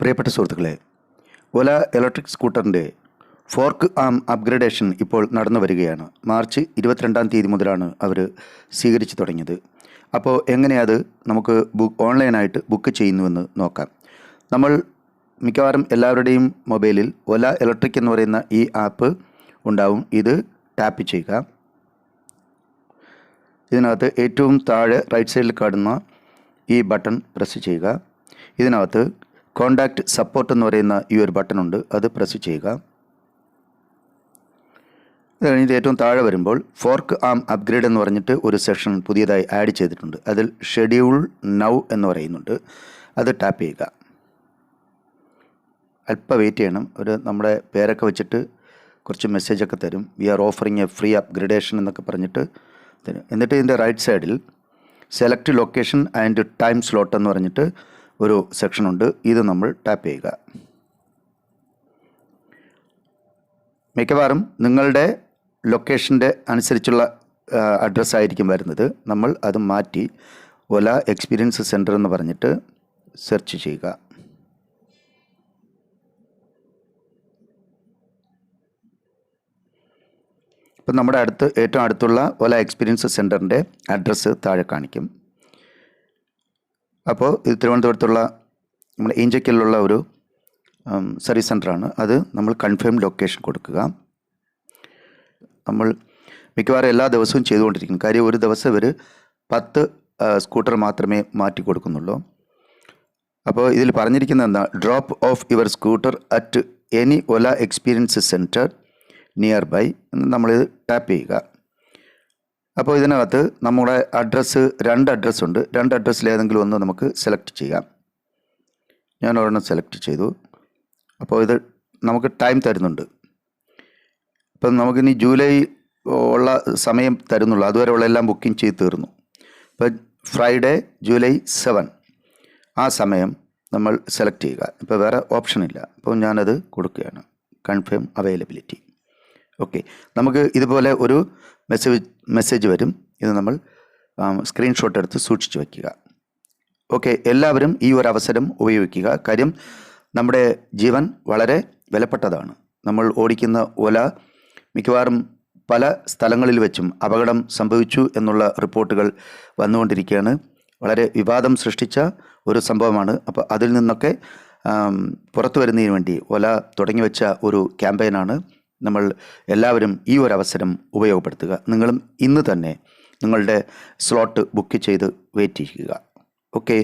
പ്രിയപ്പെട്ട സുഹൃത്തുക്കളെ, ഓല electric സ്കൂട്ടറിൻ്റെ fork ആം upgradation ഇപ്പോൾ നടന്നു വരികയാണ്. മാർച്ച് 22-ാം തീയതി മുതലാണ് അവർ സ്വീകരിച്ചു തുടങ്ങിയത്. അപ്പോൾ എങ്ങനെയത് നമുക്ക് ഓൺലൈനായിട്ട് ബുക്ക് ചെയ്യുന്നുവെന്ന് നോക്കാം. നമ്മൾ മിക്കവാറും എല്ലാവരുടെയും മൊബൈലിൽ ഓല ഇലക്ട്രിക് എന്ന് പറയുന്ന ഈ ആപ്പ് ഉണ്ടാവും. ഇത് ടാപ്പ് ചെയ്യുക. ഇതിനകത്ത് ഏറ്റവും താഴെ റൈറ്റ് സൈഡിൽ കാണുന്ന ഈ ബട്ടൺ പ്രസ് ചെയ്യുക. ഇതിനകത്ത് കോണ്ടാക്റ്റ് സപ്പോർട്ട് എന്ന് പറയുന്ന ഈ ഒരു ബട്ടൺ ഉണ്ട്, അത് പ്രസ് ചെയ്യുക. ഇത് കഴിഞ്ഞിട്ട് ഏറ്റവും താഴെ വരുമ്പോൾ ഫോർക്ക് ആം അപ്ഗ്രേഡ് എന്ന് പറഞ്ഞിട്ട് ഒരു സെക്ഷൻ പുതിയതായി ആഡ് ചെയ്തിട്ടുണ്ട്. അതിൽ ഷെഡ്യൂൾ നൗ എന്ന് പറയുന്നുണ്ട്, അത് ടാപ്പ് ചെയ്യുക. അല്പം വെയിറ്റ് ചെയ്യണം. നമ്മുടെ പേരൊക്കെ വെച്ചിട്ട് കുറച്ച് മെസ്സേജൊക്കെ തരും. We are offering a free upgradation എന്നൊക്കെ പറഞ്ഞിട്ട് തരും. എന്നിട്ട് ഇതിൻ്റെ റൈറ്റ് സൈഡിൽ select location and time slot എന്ന് പറഞ്ഞിട്ട് ഒരു സെക്ഷനുണ്ട്, ഇത് നമ്മൾ ടാപ്പ് ചെയ്യുക. മിക്കവാറും നിങ്ങളുടെ ലൊക്കേഷൻ്റെ അനുസരിച്ചുള്ള അഡ്രസ്സായിരിക്കും വരുന്നത്. നമ്മൾ അത് മാറ്റി ഓല എക്സ്പീരിയൻസ് സെൻറ്റർ എന്ന് പറഞ്ഞിട്ട് സെർച്ച് ചെയ്യുക. ഇപ്പം നമ്മുടെ ഏറ്റവും അടുത്തുള്ള ഓല എക്സ്പീരിയൻസ് സെൻറ്ററിൻ്റെ അഡ്രസ്സ് താഴെ കാണിക്കും. അപ്പോൾ ഇത് തിരുവനന്തപുരത്തുള്ള നമ്മുടെ ഈഞ്ചക്കലിലുള്ള ഒരു സർവീസ് സെൻ്ററാണ്. അത് നമ്മൾ കൺഫേം ലൊക്കേഷൻ കൊടുക്കുക. നമ്മൾ മിക്കവാറും എല്ലാ ദിവസവും ചെയ്തുകൊണ്ടിരിക്കുന്നു. കാര്യം ഒരു ദിവസം ഇവർ 10 സ്കൂട്ടർ മാത്രമേ മാറ്റി കൊടുക്കുന്നുള്ളൂ. അപ്പോൾ ഇതിൽ പറഞ്ഞിരിക്കുന്നത് എന്താ, drop off your scooter at any Ola experience centre near by എന്ന് നമ്മൾ ടാപ്പ് ചെയ്യുക. അപ്പോൾ ഇതിനകത്ത് നമ്മുടെ അഡ്രസ്സ് 2 അഡ്രസ്സുണ്ട്. 2 അഡ്രസ്സിൽ ഏതെങ്കിലും ഒന്ന് നമുക്ക് സെലക്ട് ചെയ്യാം. ഞാൻ ഒരെണ്ണം സെലക്ട് ചെയ്തു. അപ്പോൾ ഇത് നമുക്ക് ടൈം തരുന്നുണ്ട്. ഇപ്പം നമുക്കിനി ജൂലൈ ഉള്ള സമയം തരുന്നുള്ളൂ. അതുവരെ ഉള്ള എല്ലാം ബുക്കിംഗ് ചെയ്ത് തീർന്നു. ഇപ്പം ഫ്രൈഡേ ജൂലൈ 7 ആ സമയം നമ്മൾ സെലക്ട് ചെയ്യുക. ഇപ്പോൾ വേറെ ഓപ്ഷൻ ഇല്ല. അപ്പോൾ ഞാനത് കൊടുക്കുകയാണ്, കൺഫേം അവൈലബിലിറ്റി. ഓക്കെ, നമുക്ക് ഇതുപോലെ ഒരു മെസ്സേജ് വരും. ഇത് നമ്മൾ സ്ക്രീൻഷോട്ട് എടുത്ത് സൂക്ഷിച്ച് വയ്ക്കുക. ഓക്കെ, എല്ലാവരും ഈ ഒരു അവസരം ഉപയോഗിക്കുക. കാര്യം നമ്മുടെ ജീവൻ വളരെ വിലപ്പെട്ടതാണ്. നമ്മൾ ഓടിക്കുന്ന ഓല മിക്കവാറും പല സ്ഥലങ്ങളിൽ വെച്ചും അപകടം സംഭവിച്ചു എന്നുള്ള റിപ്പോർട്ടുകൾ വന്നുകൊണ്ടിരിക്കുകയാണ്. വളരെ വിവാദം സൃഷ്ടിച്ച ഒരു സംഭവമാണ്. അപ്പോൾ അതിൽ നിന്നൊക്കെ പുറത്തു വരുന്നതിന് വേണ്ടി ഓല തുടങ്ങി വെച്ച ഒരു ക്യാമ്പയിനാണ്. നമ്മൾ എല്ലാവരും ഈ ഒരു അവസരം ഉപയോഗപ്പെടുത്തുക. നിങ്ങളും ഇന്ന് തന്നെ നിങ്ങളുടെ സ്ലോട്ട് ബുക്ക് ചെയ്ത് വെയിറ്റ് ചെയ്യുക. ഓക്കെ.